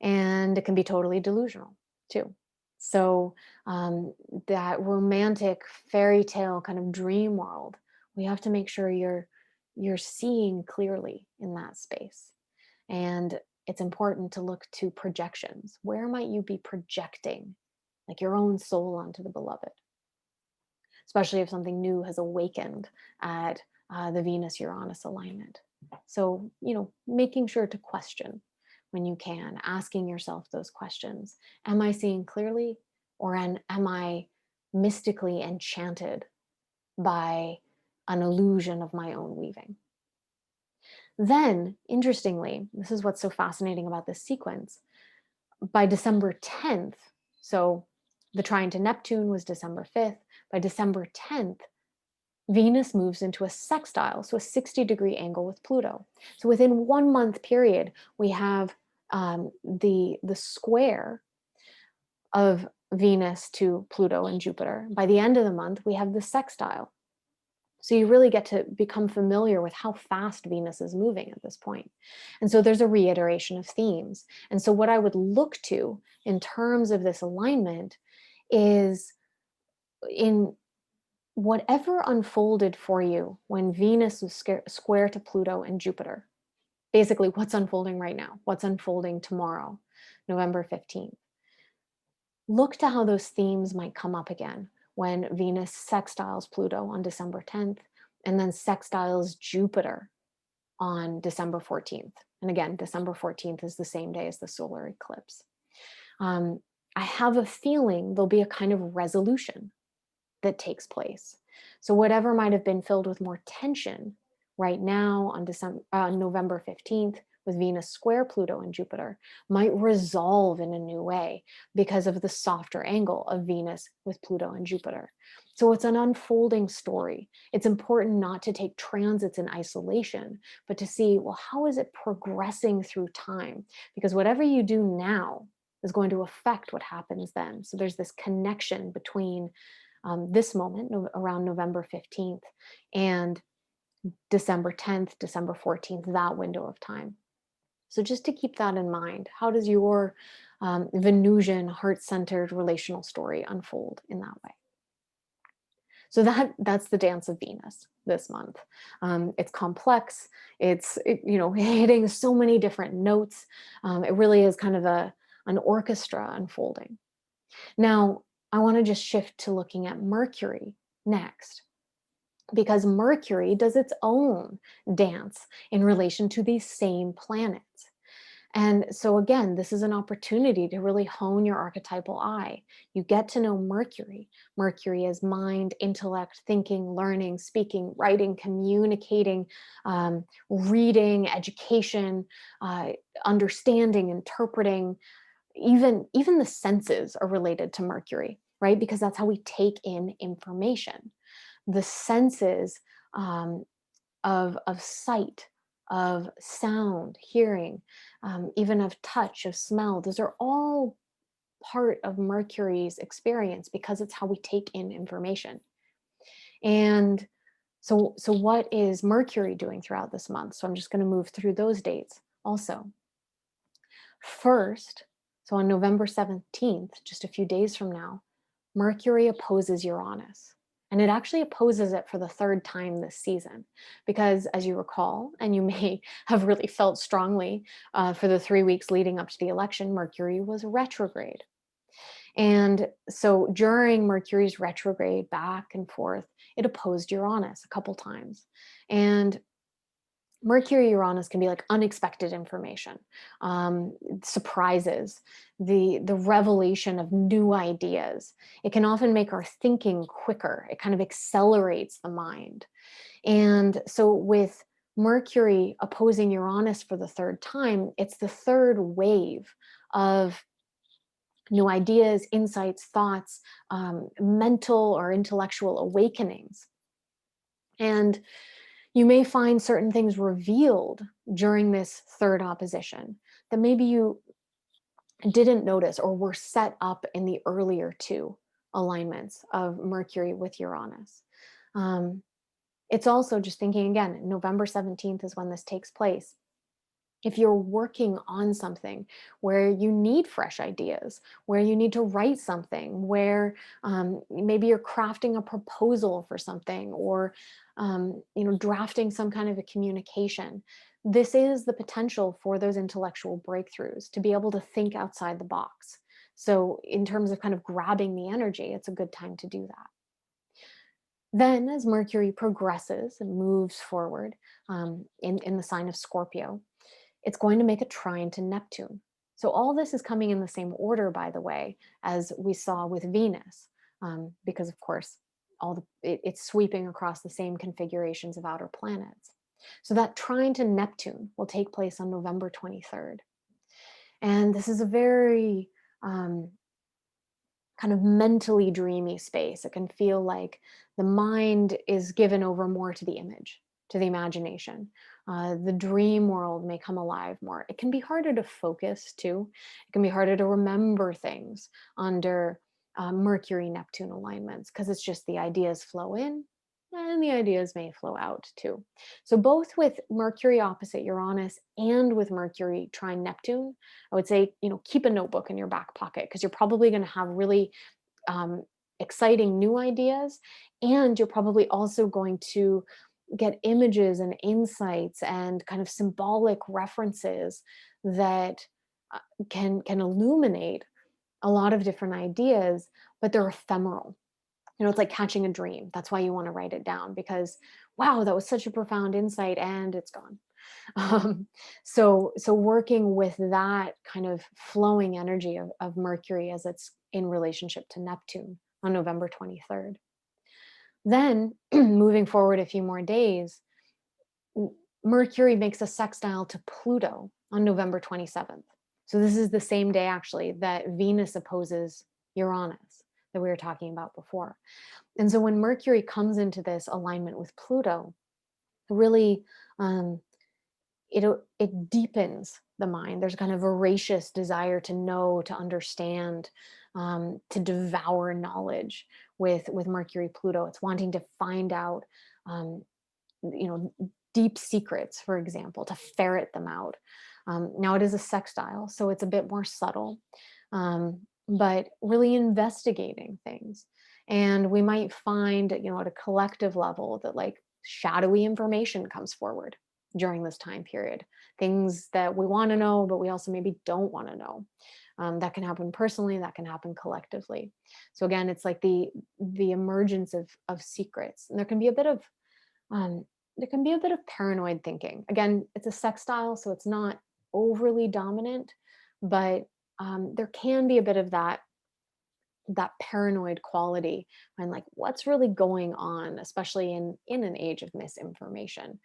And it can be totally delusional too. So that romantic fairy tale kind of dream world, we have to make sure you're seeing clearly in that space. And it's important to look to projections. Where might you be projecting like your own soul onto the beloved? Especially if something new has awakened at the Venus-Uranus alignment. So, making sure to question when you can, asking yourself those questions. Am I seeing clearly, or am I mystically enchanted by an illusion of my own weaving? Then, interestingly, this is what's so fascinating about this sequence. By December 10th, so the trine to Neptune was December 5th. By December 10th, Venus moves into a sextile, so a 60-degree angle with Pluto. So within 1 month period, we have the square of Venus to Pluto and Jupiter. By the end of the month, we have the sextile. So you really get to become familiar with how fast Venus is moving at this point. And so there's a reiteration of themes. And so what I would look to in terms of this alignment is in whatever unfolded for you when Venus was square to Pluto and Jupiter. Basically, what's unfolding right now? What's unfolding tomorrow, November 15th? Look to how those themes might come up again when Venus sextiles Pluto on December 10th and then sextiles Jupiter on December 14th. And again, December 14th is the same day as the solar eclipse. I have a feeling there'll be a kind of resolution that takes place. So whatever might have been filled with more tension right now on November 15th with Venus square Pluto and Jupiter might resolve in a new way because of the softer angle of Venus with Pluto and Jupiter. So it's an unfolding story. It's important not to take transits in isolation, but to see, well, how is it progressing through time? Because whatever you do now is going to affect what happens then. So there's this connection between this moment around November 15th and December 10th, December 14th, that window of time. So just to keep that in mind, how does your Venusian, heart-centered relational story unfold in that way? So that's the dance of Venus this month. It's complex. It's hitting so many different notes. It really is kind of an orchestra unfolding. Now, I want to just shift to looking at Mercury next, because Mercury does its own dance in relation to these same planets. And so again, this is an opportunity to really hone your archetypal eye. You get to know Mercury. Mercury is mind, intellect, thinking, learning, speaking, writing, communicating, reading, education, understanding, interpreting. Even the senses are related to Mercury, right? Because that's how we take in information. The senses of sight, of sound, hearing, even of touch, of smell, those are all part of Mercury's experience because it's how we take in information. And So what is Mercury doing throughout this month? So I'm just going to move through those dates also. First, so on November 17th, just a few days from now, Mercury opposes Uranus. And it actually opposes it for the third time this season. Because as you recall, and you may have really felt strongly for the 3 weeks leading up to the election, Mercury was retrograde. And so during Mercury's retrograde back and forth, it opposed Uranus a couple times. And Mercury Uranus can be like unexpected information, surprises, the revelation of new ideas. It can often make our thinking quicker. It kind of accelerates the mind. And so with Mercury opposing Uranus for the third time, it's the third wave of new ideas, insights, thoughts, mental or intellectual awakenings. And you may find certain things revealed during this third opposition that maybe you didn't notice or were set up in the earlier two alignments of Mercury with Uranus. It's also just thinking again, November 17th is when this takes place. If you're working on something where you need fresh ideas, where you need to write something, where maybe you're crafting a proposal for something, or drafting some kind of a communication, this is the potential for those intellectual breakthroughs to be able to think outside the box. So in terms of kind of grabbing the energy, it's a good time to do that. Then, as Mercury progresses and moves forward in the sign of Scorpio, it's going to make a trine to Neptune. So all this is coming in the same order, by the way, as we saw with Venus, because of course, it's sweeping across the same configurations of outer planets. So that trine to Neptune will take place on November 23rd. And this is a very kind of mentally dreamy space. It can feel like the mind is given over more to the image, to the imagination. The dream world may come alive more. It can be harder to focus too. It can be harder to remember things under Mercury Neptune alignments because it's just the ideas flow in and the ideas may flow out too. So both with Mercury opposite Uranus and with Mercury trine Neptune, I would say, keep a notebook in your back pocket because you're probably going to have really exciting new ideas, and you're probably also going to get images and insights and kind of symbolic references that can illuminate a lot of different ideas, but they're ephemeral. It's like catching a dream. That's why you want to write it down, because wow, that was such a profound insight and it's gone. So working with that kind of flowing energy of Mercury as it's in relationship to Neptune on November 23rd. Then moving forward a few more days, Mercury makes a sextile to Pluto on November 27th. So this is the same day actually that Venus opposes Uranus that we were talking about before. And so when Mercury comes into this alignment with Pluto, really it deepens the mind. There's kind of voracious desire to know, to understand, to devour knowledge with Mercury Pluto. It's wanting to find out, um, deep secrets, for example, to ferret them out. Now it is a sextile, so it's a bit more subtle, but really investigating things. And we might find, at a collective level that like shadowy information comes forward during this time period, things that we want to know, but we also maybe don't want to know. That can happen personally, that can happen collectively. So again, it's like the emergence of secrets. And um, there can be a bit of paranoid thinking. Again, it's a sextile, so it's not overly dominant, but there can be a bit of that paranoid quality and like what's really going on, especially in an age of misinformation.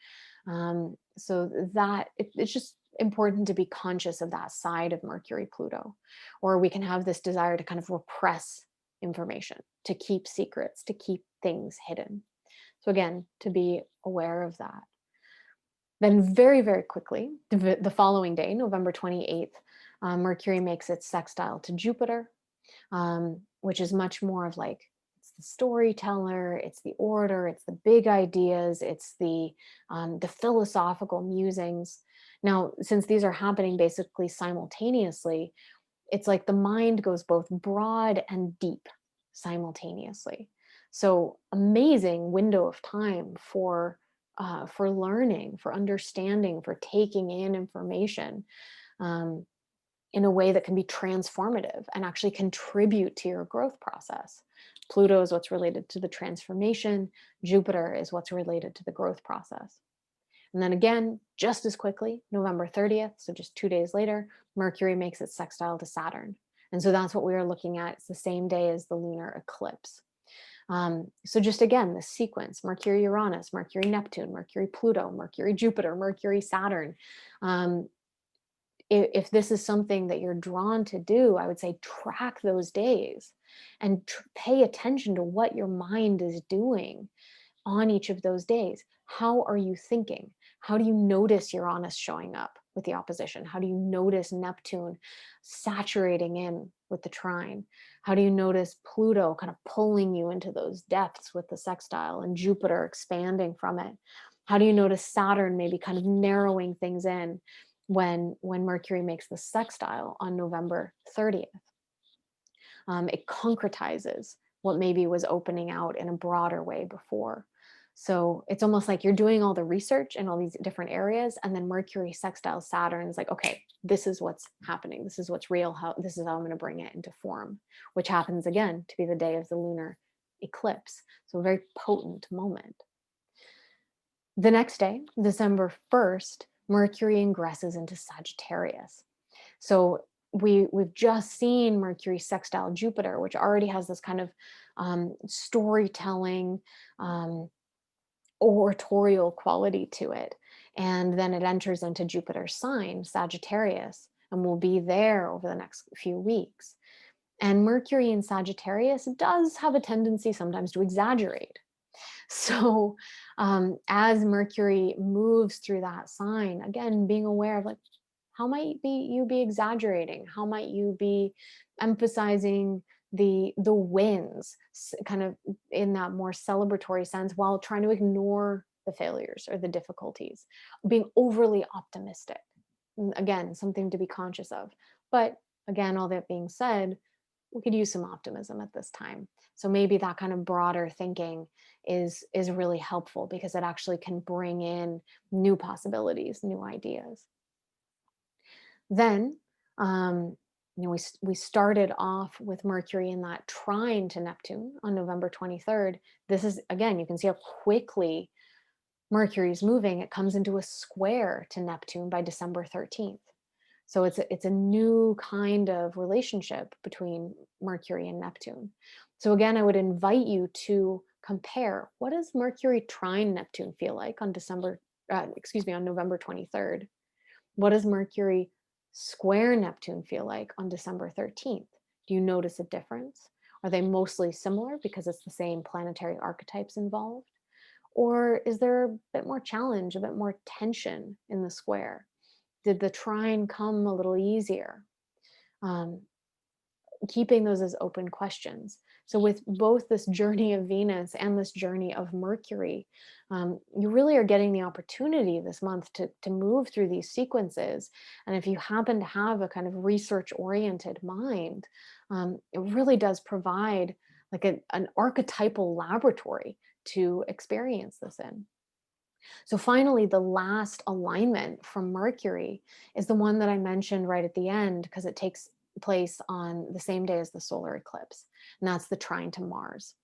So that it's just important to be conscious of that side of Mercury Pluto, or we can have this desire to kind of repress information, to keep secrets, to keep things hidden. So again, to be aware of that. Then very, very quickly, the following day, November 28th, Mercury makes its sextile to Jupiter, which is much more of like It's the storyteller, it's the orator, it's the big ideas, it's the philosophical musings. Now, since these are happening basically simultaneously, it's like the mind goes both broad and deep simultaneously. So amazing window of time for learning, for understanding, for taking in information. Um, in a way that can be transformative and actually contribute to your growth process. Pluto is what's related to the transformation, Jupiter is what's related to the growth process. And then again, just as quickly, November 30th, so just 2 days later, Mercury makes its sextile to Saturn. And so that's what we are looking at. It's the same day as the lunar eclipse. So just again, the sequence: Mercury Uranus, Mercury Neptune, Mercury Pluto, Mercury Jupiter, Mercury Saturn. Um, if this is something that you're drawn to do, I would say track those days and pay attention to what your mind is doing on each of those days. How are you thinking? How do you notice Uranus showing up with the opposition? How do you notice Neptune saturating in with the trine? How do you notice Pluto kind of pulling you into those depths with the sextile and Jupiter expanding from it? How do you notice Saturn maybe kind of narrowing things in when Mercury makes the sextile on November 30th? It concretizes what maybe was opening out in a broader way before. So it's almost like you're doing all the research in all these different areas, and then Mercury sextile Saturn is like, okay, this is what's happening. This is what's real. This is how I'm going to bring it into form, which happens again to be the day of the lunar eclipse. So a very potent moment. The next day, December 1st, Mercury ingresses into Sagittarius. So we've just seen Mercury sextile Jupiter, which already has this kind of storytelling, um, oratorial quality to it. And then it enters into Jupiter's sign, Sagittarius, and will be there over the next few weeks. And Mercury in Sagittarius does have a tendency sometimes to exaggerate. So as Mercury moves through that sign, again, being aware of like, how might you be exaggerating? How might you be emphasizing the wins, kind of in that more celebratory sense, while trying to ignore the failures or the difficulties, being overly optimistic? Again, something to be conscious of. But again, all that being said, we could use some optimism at this time. So maybe that kind of broader thinking is really helpful because it actually can bring in new possibilities, new ideas. Then, we started off with Mercury in that trine to Neptune on November 23rd. This is, again, you can see how quickly Mercury is moving. It comes into a square to Neptune by December 13th. So it's a new kind of relationship between Mercury and Neptune. So again, I would invite you to compare, what does Mercury trine Neptune feel like on on November 23rd? What does Mercury square Neptune feel like on December 13th? Do you notice a difference? Are they mostly similar because it's the same planetary archetypes involved? Or is there a bit more challenge, a bit more tension in the square? Did the trine come a little easier? Um, Keeping those as open questions. So, with both this journey of Venus and this journey of Mercury, you really are getting the opportunity this month to move through these sequences. And if you happen to have a kind of research oriented mind, it really does provide like an archetypal laboratory to experience this in. So finally, the last alignment from Mercury is the one that I mentioned right at the end because it takes place on the same day as the solar eclipse, and that's the trine to Mars.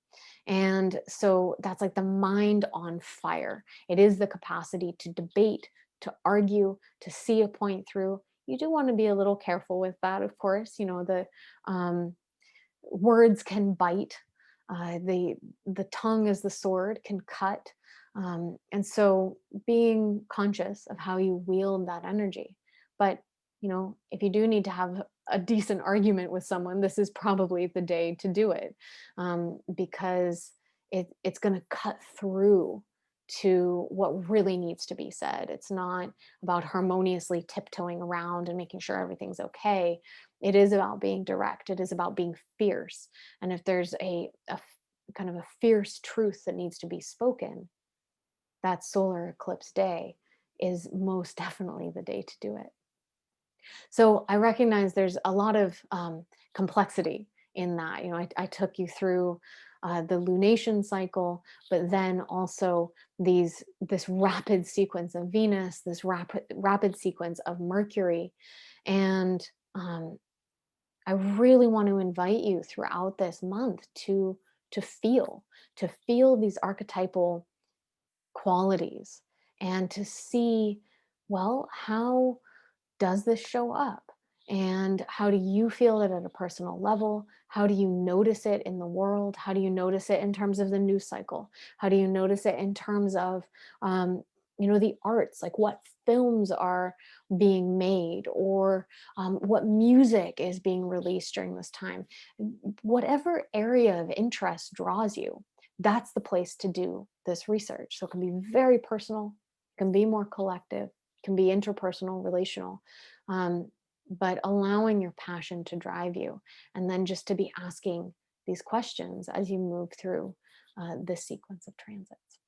And so that's like the mind on fire. It is the capacity to debate, to argue, to see a point through. You do want to be a little careful with that, of course. The um, words can bite. The tongue as the sword can cut, and so being conscious of how you wield that energy. But if you do need to have a decent argument with someone, this is probably the day to do it, because it's going to cut through to what really needs to be said. It's not about harmoniously tiptoeing around and making sure everything's okay. It is about being direct. It is about being fierce. And if there's a kind of a fierce truth that needs to be spoken, that solar eclipse day is most definitely the day to do it. So I recognize there's a lot of complexity in that. I took you through the lunation cycle, but then also this rapid sequence of Venus, this rapid sequence of Mercury, and um, I really want to invite you throughout this month to feel to feel these archetypal qualities and to see, well, how does this show up? And how do you feel it at a personal level? How do you notice it in the world? How do you notice it in terms of the news cycle? How do you notice it in terms of, um, the arts? Like what films are being made, or what music is being released during this time? Whatever area of interest draws you, that's the place to do this research. So it can be very personal, it can be more collective, it can be interpersonal, relational, um, but allowing your passion to drive you, and then just to be asking these questions as you move through this sequence of transits.